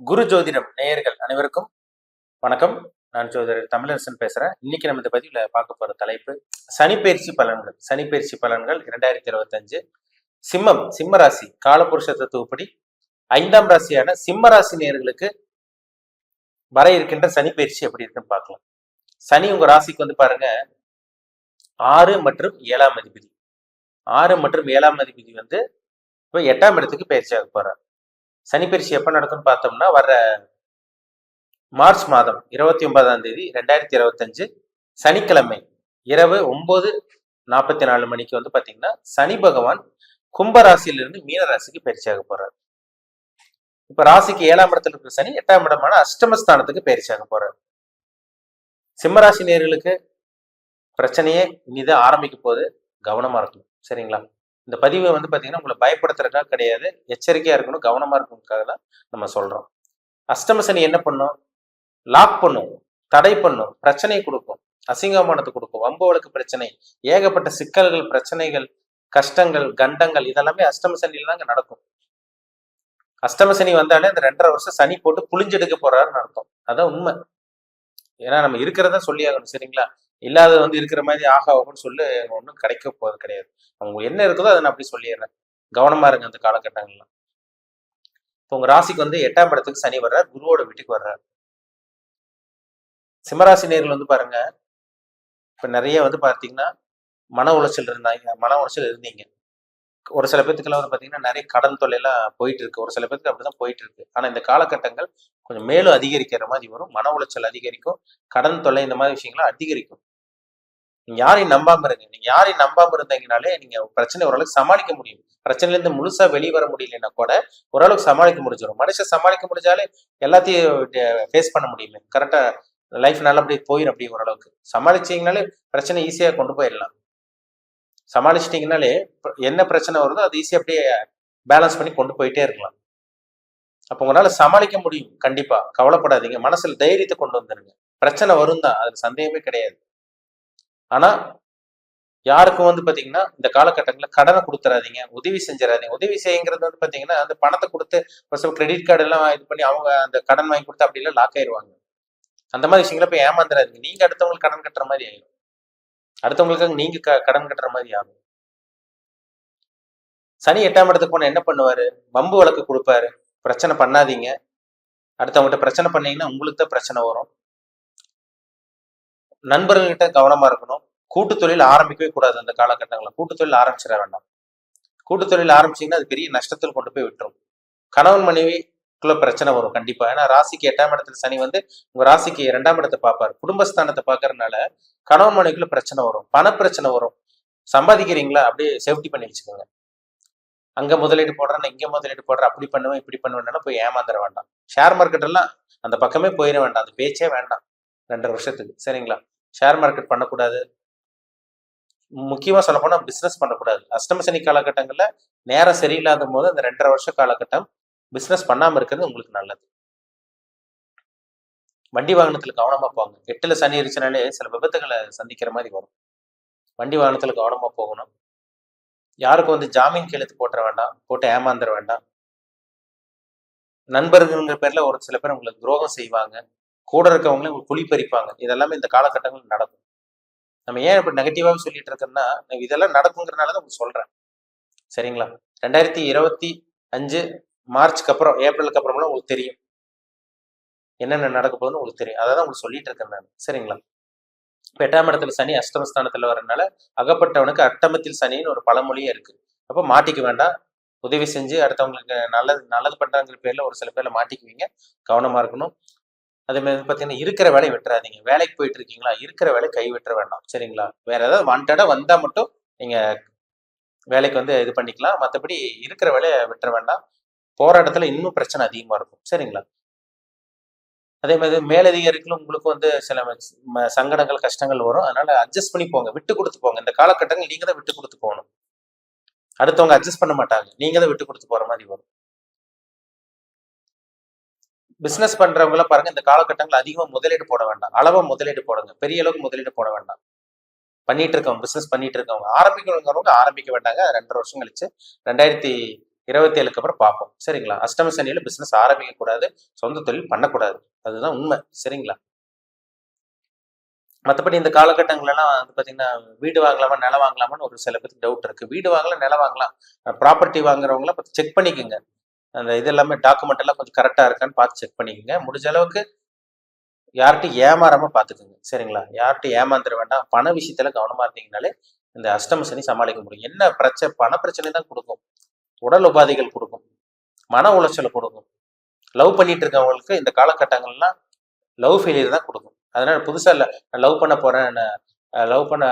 குரு ஜோதிடம் நேயர்கள் அனைவருக்கும் வணக்கம். நான் ஜோதிடர் தமிழரசன் பேசுறேன். இன்னைக்கு நம்ம இந்த பதிவுல பார்க்க போற தலைப்பு சனிப்பெயர்ச்சி பலன்கள். சனிப்பெயர்ச்சி பலன்கள் 2025. சிம்ம ராசி காலபுருஷ தத்துவப்படி 5ஆம் ராசியான சிம்ம ராசி நேயர்களுக்கு வர இருக்கின்ற சனிப்பெயர்ச்சி எப்படி இருக்குன்னு பார்க்கலாம். சனி உங்க ராசிக்கு வந்து பாருங்க 6 மற்றும் 7ஆம் அதிபதி. 6 மற்றும் 7ஆம் அதிபதி வந்து இப்போ 8ஆம் இடத்துக்கு பயிற்சி ஆக போறார். சனிப்பெயர்ச்சி எப்ப நடக்கும்னு பார்த்தோம்னா வர்ற மார்ச் மாதம் 29ஆம் தேதி 2025 சனிக்கிழமை இரவு 9:44 மணிக்கு வந்து பாத்தீங்கன்னா சனி பகவான் கும்ப ராசியிலிருந்து மீன ராசிக்கு பயிற்சியாக போறார். இப்ப ராசிக்கு 7ஆம் இடத்துல இருக்கிற சனி 8ஆம் இடமான அஷ்டமஸ்தானத்துக்கு பயிற்சியாக போறார். சிம்மராசி நேயர்களுக்கு பிரச்சனையே இனிதான் ஆரம்பிக்க போது, கவனமா இருக்கணும். சரிங்களா? இந்த பதிவை வந்து பாத்தீங்கன்னா உங்களை பயப்படுத்துறதுக்காக கிடையாது, எச்சரிக்கையா இருக்கணும், கவனமா இருக்கணுக்காக தான் நம்ம சொல்றோம். அஷ்டம சனி என்ன பண்ணும்? லாக் பண்ணும், தடை பண்ணும், பிரச்சனை கொடுக்கும், அசிங்கமானத்தை கொடுக்கும், வம்புகளுக்கு பிரச்சனை, ஏகப்பட்ட சிக்கல்கள், பிரச்சனைகள், கஷ்டங்கள், கண்டங்கள் இதெல்லாமே அஷ்டம சனியில தாங்க நடக்கும். அஷ்டம சனி வந்தாலே இந்த 2.5 வருஷம் சனி போட்டு புளிஞ்செடுக்க போறாருன்னு அர்த்தம். அதான் உண்மை. ஏன்னா நம்ம இருக்கிறத சொல்லி ஆகணும். சரிங்களா? இல்லாத வந்து இருக்கிற மாதிரி ஆகாவுன்னு சொல்லி ஒன்றும் கிடைக்க போறது கிடையாது. அவங்க என்ன இருக்குதோ அதை நான் அப்படி சொல்லிடுறேன். கவனமா இருங்க அந்த காலகட்டங்கள்லாம். இப்போ உங்க ராசிக்கு வந்து 8ஆம் இடத்துக்கு சனி வர்றார், குருவோட வீட்டுக்கு வர்றார். சிம்மராசி நேர்கள் வந்து பாருங்க, இப்ப நிறைய வந்து பாத்தீங்கன்னா மன உளைச்சல் இருந்தீங்க. ஒரு சில பேத்துக்குலாம் வந்து பாத்தீங்கன்னா நிறைய கடன் தொல்லையெல்லாம் போயிட்டு இருக்கு. ஒரு சில பேருக்கு அப்படிதான் போயிட்டு இருக்கு. ஆனா இந்த காலகட்டங்கள் கொஞ்சம் மேலும் அதிகரிக்கிற மாதிரி வரும். மன உளைச்சல் அதிகரிக்கும், கடன் தொல்லை இந்த மாதிரி விஷயங்கள்லாம் அதிகரிக்கும். நீங்க யாரையும் நம்பாம இருங்க. நீங்க யாரையும் நம்பாம இருந்தீங்கனாலே நீங்க பிரச்சனை ஓரளவுக்கு சமாளிக்க முடியும். பிரச்சனைல இருந்து முழுசா வெளியே வர முடியலன்னா கூட ஓரளவுக்கு சமாளிக்க முடிஞ்சிடும். மனுஷன் சமாளிக்க முடிஞ்சாலே எல்லாத்தையும் ஃபேஸ் பண்ண முடியுமே. கரெக்டா லைஃப் நல்லபடியா போயிடும். அப்படி ஓரளவுக்கு சமாளிச்சீங்கனாலே பிரச்சனை ஈஸியா கொண்டு போயிடலாம். சமாளிச்சிட்டீங்கனாலே என்ன பிரச்சனை வருதோ அது ஈஸியா அப்படியே பேலன்ஸ் பண்ணி கொண்டு போயிட்டே இருக்கலாம். அப்ப உங்களால சமாளிக்க முடியும். கண்டிப்பா கவலைப்படாதீங்க. மனசுல தைரியத்தை கொண்டு வந்துருங்க. பிரச்சனை வரும் தான், அதுல சந்தேகமே கிடையாது. ஆனா யாருக்கும் வந்து பாத்தீங்கன்னா இந்த காலகட்டங்களில் கடனை கொடுத்துறாதீங்க, உதவி செஞ்சிடாதீங்க. உதவி செய்யுங்கிறது வந்து பாத்தீங்கன்னா அந்த பணத்தை கொடுத்து கிரெடிட் கார்டு எல்லாம் இது பண்ணி அவங்க அந்த கடன் வாங்கி கொடுத்து அப்படி எல்லாம் லாக் ஆயிடுவாங்க. அந்த மாதிரி விஷயங்களை போய் ஏமாந்துடாதீங்க. நீங்க அடுத்தவங்களுக்கு கடன் கட்டுற மாதிரி ஆயிடும். அடுத்தவங்களுக்கு நீங்க கடன் கட்டுற மாதிரி ஆகும். சனி 8ஆம் இடத்துக்கு போன என்ன பண்ணுவாரு? வம்பு வழக்கு கொடுப்பாரு. பிரச்சனை பண்ணாதீங்க. அடுத்தவங்ககிட்ட பிரச்சனை பண்ணீங்கன்னா உங்களுக்கு தான் பிரச்சனை வரும். நண்பர்கள்கிட்ட கவனமா இருக்கணும். கூட்டு தொழில் ஆரம்பிக்கவே கூடாது. அந்த காலகட்டங்களில் கூட்டு தொழில் ஆரம்பிச்சிட வேண்டாம். கூட்டு தொழில் ஆரம்பிச்சீங்கன்னா அது பெரிய நஷ்டத்தில் கொண்டு போய் விட்டுரும். கணவன் மனைவிக்குள்ள பிரச்சனை வரும் கண்டிப்பா. ஏன்னா ராசிக்கு 8ஆம் இடத்துல சனி வந்து உங்க ராசிக்கு 2ஆம் இடத்தை பார்ப்பாரு. குடும்பஸ்தானத்தை பார்க்கறதுனால கணவன் மனைவிக்குள்ள பிரச்சனை வரும், பண பிரச்சனை வரும். சம்பாதிக்கிறீங்களா அப்படியே சேஃப்டி பண்ணி வச்சுக்கோங்க. அங்க முதலீடு போடுறேன், இங்க முதலீடு போடுறேன், அப்படி பண்ணுவேன் இப்படி பண்ணுவேன்னா போய் ஏமாந்துட வேண்டாம். ஷேர் மார்க்கெட் எல்லாம் அந்த பக்கமே போயிட வேண்டாம். அந்த பேச்சே வேண்டாம் 2.5 வருஷத்துக்கு. சரிங்களா? ஷேர் மார்க்கெட் பண்ணக்கூடாது. முக்கியமா சொல்ல போனா பிசினஸ் பண்ணக்கூடாது. அஷ்டம சனி காலகட்டங்கள்ல நேரம் சரியில்லாத போது அந்த 2.5 வருஷ காலகட்டம் பிசினஸ் பண்ணாம இருக்கிறது உங்களுக்கு நல்லது. வண்டி வாகனத்துல கவனமா போங்க. 8ல சனி இருந்துச்சுனாலே சில விபத்துகளை சந்திக்கிற மாதிரி வரும். வண்டி வாகனத்துல கவனமா போகணும். யாருக்கும் வந்து ஜாமீன் கையெழுத்து போட்டுற வேண்டாம், போட்டு ஏமாந்துட வேண்டாம். நண்பர்கள்ங்கிற பேர்ல ஒரு சில பேர் உங்களுக்கு துரோகம் செய்வாங்க. கூட இருக்கவங்களே உங்களுக்கு குழி பறிப்பாங்க. இதெல்லாமே இந்த காலகட்டங்கள் நடக்கும். நம்ம ஏன் இப்ப நெகட்டிவாவே சொல்லிட்டு இருக்கோம்னா இதெல்லாம் நடக்குங்கிறனாலதான் உங்களுக்கு சொல்றேன். சரிங்களா? 2025 மார்ச்சுக்கு அப்புறம் ஏப்ரலுக்கு அப்புறம்லாம் உங்களுக்கு தெரியும் என்னென்ன நடக்க போகுதுன்னு உங்களுக்கு தெரியும். அதான் உங்களுக்கு சொல்லிட்டு இருக்கேன் நான். சரிங்களா? 8ஆம் இடத்துல சனி அஷ்டமஸ்தானத்துல வரனால அகப்பட்டவனுக்கு அட்டமத்தில் சனின்னு ஒரு பழமொழியே இருக்கு. அப்ப மாட்டிக்க வேண்டாம். உதவி செஞ்சு அடுத்தவங்களுக்கு நல்லது பண்றாங்கிற பேர்ல ஒரு சில பேர்ல மாட்டிக்குவீங்க. கவனமா இருக்கணும். அதே மாதிரி பாத்தீங்கன்னா இருக்கிற வேலையை விட்டுறாதீங்க. வேலைக்கு போயிட்டு இருக்கீங்களா, இருக்கிற வேலை கை விட்டுற வேண்டாம். சரிங்களா? வேற ஏதாவது வாண்டடா வந்தா மட்டும் நீங்க வேலைக்கு வந்து இது பண்ணிக்கலாம். மற்றபடி இருக்கிற வேலையை விட்டுற வேண்டாம். போற இடத்துல இன்னும் பிரச்சனை அதிகமா இருக்கும். சரிங்களா? அதே மாதிரி மேலதிகாரிகளும் உங்களுக்கு வந்து சில சங்கடங்கள், கஷ்டங்கள் வரும். அதனால அட்ஜஸ்ட் பண்ணி போங்க, விட்டு கொடுத்து போங்க. இந்த காலகட்டங்கள் நீங்க தான் விட்டு கொடுத்து போகணும். அடுத்தவங்க அட்ஜஸ்ட் பண்ண மாட்டாங்க, நீங்க தான் விட்டு கொடுத்து போற மாதிரி வரும். பிசினஸ் பண்றவங்கள பாருங்க, இந்த காலகட்டங்கள் அதிகமா முதலீடு போட வேண்டாம். அளவா முதலீடு போடுங்க. பெரிய அளவுக்கு முதலீடு போட வேண்டாம். பண்ணிட்டு இருக்கவங்க, பிசினஸ் பண்ணிட்டு இருக்கவங்க, ஆரம்பிக்கிறவங்க ஆரம்பிக்க வேண்டாங்க. 2.5 வருஷம் கழிச்சு 2026 27க்கு அப்புறம் பார்ப்போம். சரிங்களா? அஷ்டம சனியில பிசினஸ் ஆரம்பிக்கக்கூடாது, சொந்த தொழில் பண்ணக்கூடாது. அதுதான் உண்மை. சரிங்களா? மற்றபடி இந்த காலகட்டங்கள்லாம் வந்து பார்த்தீங்கன்னா, வீடு வாங்கலாமா, நிலம் வாங்கலாமான்னு ஒரு சில பேருக்கு டவுட் இருக்கு. வீடு வாங்கலாம், நிலம் வாங்கலாம். ப்ராப்பர்ட்டி வாங்குறவங்களாம் கொஞ்சம் செக் பண்ணிக்கங்க. அந்த இது எல்லாமே டாக்குமெண்ட் எல்லாம் கொஞ்சம் கரெக்டா இருக்கான்னு பார்த்து செக் பண்ணிக்கங்க. முடிஞ்ச அளவுக்கு யார்கிட்டயும் ஏமாறாம பார்த்துக்கங்க. சரிங்களா? யார்கிட்டயும் ஏமாந்துட வேண்டாம். பண விஷயத்துல கவனமா இருந்தீங்கனாலே இந்த அஷ்டம சனி சமாளிக்க முடியும். என்ன பண பிரச்சனை தான் கொடுக்கும். உடல் உபாதைகள் கொடுக்கும். மன உளைச்சலை கொடுக்கும். லவ் பண்ணிட்டு இருக்கவங்களுக்கு இந்த காலகட்டங்கள்லாம் லவ் ஃபெயிலியர் தான் கொடுக்கும். அதனால புதுசா இல்ல நான் லவ் பண்ண போறேன். லவ் பண்ண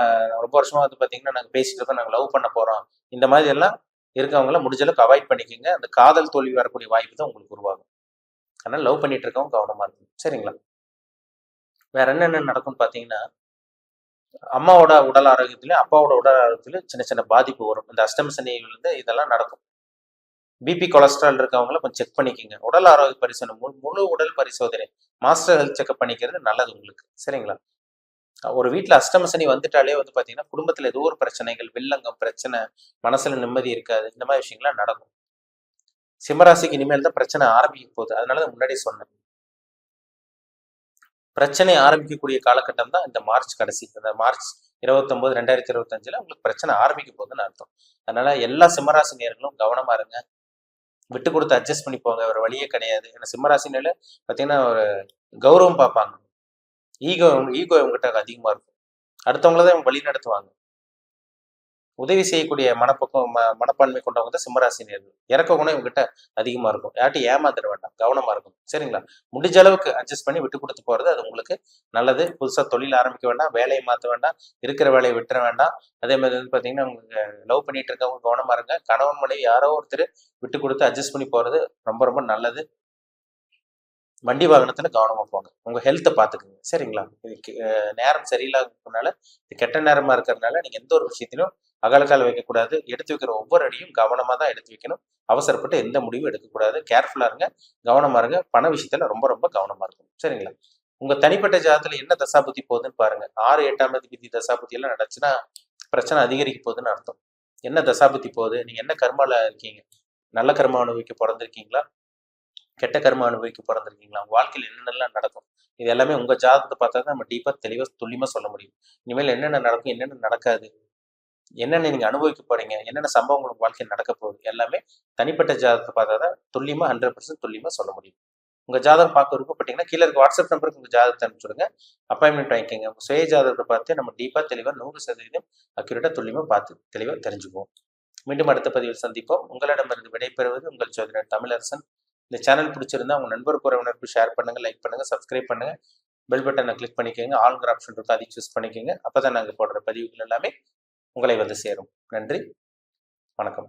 ரொம்ப வருஷமா வந்து பார்த்தீங்கன்னா, நாங்க பேசிட்டு இருக்கோம். நாங்க லவ் பண்ண போறோம். இந்த மாதிரி எல்லாம் இருக்கவங்கள முடிஞ்ச அளவுக்கு அவாய்ட் பண்ணிக்கங்க. அந்த காதல் தோல்வி வரக்கூடிய வாய்ப்பு தான் உங்களுக்கு உருவாகும். அதனால லவ் பண்ணிட்டு இருக்கவங்க கவனமா இருக்கணும். சரிங்களா? வேற என்னென்ன நடக்கும்னு பார்த்தீங்கன்னா, அம்மாவோட உடல் ஆரோக்கியத்திலயும், அப்பாவோட உடல் ஆரோக்கியத்திலயும் சின்ன சின்ன பாதிப்பு வரும். இந்த அஷ்டம சனியிலிருந்து இதெல்லாம் நடக்கும். பிபி, கொலஸ்ட்ரால் இருக்கவங்கள கொஞ்சம் செக் பண்ணிக்கங்க. உடல் ஆரோக்கிய பரிசோதனை, முழு உடல் பரிசோதனை, மாஸ்டர் ஹெல்த் செக்அப் பண்ணிக்கிறது நல்லது உங்களுக்கு. சரிங்களா? ஒரு வீட்ல அஷ்டம சனி வந்துட்டாலே வந்து பார்த்தீங்கன்னா, குடும்பத்துல ஏதோ ஒரு பிரச்சனைகள், வில்லங்கம் பிரச்சனை, மனசுல நிம்மதி இருக்காது. இந்த மாதிரி விஷயங்கள்லாம் நடக்கும். சிம்மராசிக்கு இனிமேல் தான் பிரச்சனை ஆரம்பிக்க போகுது. அதனால தான் முன்னாடியே சொன்னேன். பிரச்சனை ஆரம்பிக்கக்கூடிய காலகட்டம் தான் இந்த மார்ச் கடைசி. இந்த மார்ச் 29, 2025ல உங்களுக்கு பிரச்சனை ஆரம்பிக்க போகுதுன்னு அர்த்தம். அதனால எல்லா சிம்மராசி நேயர்களும் கவனமா இருங்க. விட்டு கொடுத்து அட்ஜஸ்ட் பண்ணி போங்க. வேற வழியே கிடையாது. ஏன்னா சிம்மராசினால பார்த்தீங்கன்னா, ஒரு கௌரவம் பார்ப்பாங்க. ஈகோ ஈகோ இவங்ககிட்ட அதிகமா இருக்கும். அடுத்தவங்கள தான் இவங்க வழி நடத்துவாங்க. உதவி செய்யக்கூடிய மனப்பான்மை கொண்டவங்க தான் சிம்மராசினியர்கள். இறக்க குணம் இவங்ககிட்ட அதிகமா இருக்கும். யார்ட்டையும் ஏமாந்துட வேண்டாம். கவனமா இருக்கும். சரிங்களா? முடிஞ்ச அளவுக்கு அட்ஜஸ்ட் பண்ணி விட்டு கொடுத்து போறது அது உங்களுக்கு நல்லது. புதுசா தொழில் ஆரம்பிக்க வேண்டாம். வேலையை மாற்ற வேண்டாம். இருக்கிற வேலையை விட்டுற வேண்டாம். அதே மாதிரி வந்து பார்த்தீங்கன்னா, உங்களுக்கு லவ் பண்ணிட்டு இருக்கவங்க கவனமா இருங்க. கணவன் மனைவி யாரோ ஒருத்தர் விட்டு கொடுத்து அட்ஜஸ்ட் பண்ணி போறது ரொம்ப ரொம்ப நல்லது. வண்டி வாகனத்துல கவனமா போங்க. உங்க ஹெல்த்தை பார்த்துக்குங்க. சரிங்களா? இது நேரம் சரியில்லாததுனால, இது கெட்ட நேரமா இருக்கிறதுனால நீங்க எந்த ஒரு விஷயத்திலும் அகலக்கால் வைக்கக்கூடாது. எடுத்து வைக்கிற ஒவ்வொரு அடியும் கவனமா தான் எடுத்து வைக்கணும். அவசரப்பட்டு எந்த முடிவும் எடுக்கக்கூடாது. கேர்ஃபுல்லா இருங்க. கவனமா இருங்க. பண விஷயத்துல ரொம்ப ரொம்ப கவனமா இருக்கணும். சரிங்களா? உங்க தனிப்பட்ட ஜாதத்துல என்ன தசாபுத்தி போகுதுன்னு பாருங்க. 6, 8ஆம் அதிபதி தசாபுத்தி எல்லாம் நடந்துச்சுன்னா பிரச்சனை அதிகரிக்க போகுதுன்னு அர்த்தம். என்ன தசாபுத்தி போகுது? நீங்க என்ன கர்மால இருக்கீங்க? நல்ல கர்மா அனுபவிக்க பிறந்திருக்கீங்களா? கெட்ட கர்ம அனுபவிக்க பிறந்திருக்கீங்களா? உங்க வாழ்க்கையில் என்னென்னலாம் நடக்கும்? இது எல்லாமே உங்க ஜாதகத்தை பார்த்தா தான் நம்ம டீப்பா தெளிவா துல்லியமா சொல்ல முடியும். இனிமேல் என்னென்ன நடக்கும், என்னென்ன நடக்காது, என்னென்ன நீங்க அனுபவிக்க போறீங்க, என்னென்ன சம்பவங்கள் உங்க வாழ்க்கையில் நடக்க போகுது, எல்லாமே தனிப்பட்ட ஜாதகத்தை பார்த்தா தான் துல்லியமா 100% துல்லியமா சொல்ல முடியும். உங்க ஜாதகம் பார்க்க விருப்பப்பட்டீங்கன்னா கீழே இருக்க வாட்ஸ்அப் நம்பருக்கு உங்க ஜாதகத்தை அனுப்பிச்சுடுங்க. அப்பாயின்மெண்ட் வாங்கிக்கோங்க. உங்க சுய ஜாதகத்தை பார்த்து நம்ம டீப்பா தெளிவா 100% அக்யூரேட்டா துல்லியமா பார்த்து தெளிவா தெரிஞ்சுக்குவோம். மீண்டும் அடுத்த பதிவில் சந்திப்போம். உங்களிடமிருந்து விடைபெறுவது உங்கள் ஜோதிடர் தமிழரசன். இந்த சேனல் பிடிச்சிருந்தா உங்க நண்பர் உறவினருக்கு ஷேர் பண்ணுங்க, லைக் பண்ணுங்க, சப்ஸ்கிரைப் பண்ணுங்க. பெல் பட்டனை கிளிக் பண்ணிக்கோங்க. ஆல்ங்கிற ஆப்ஷன் இருக்கு, அதை சூஸ் பண்ணிக்கோங்க. அப்பதான் நாங்க போடுற பதிவுகள் எல்லாமே உங்களை வந்து சேரும். நன்றி, வணக்கம்.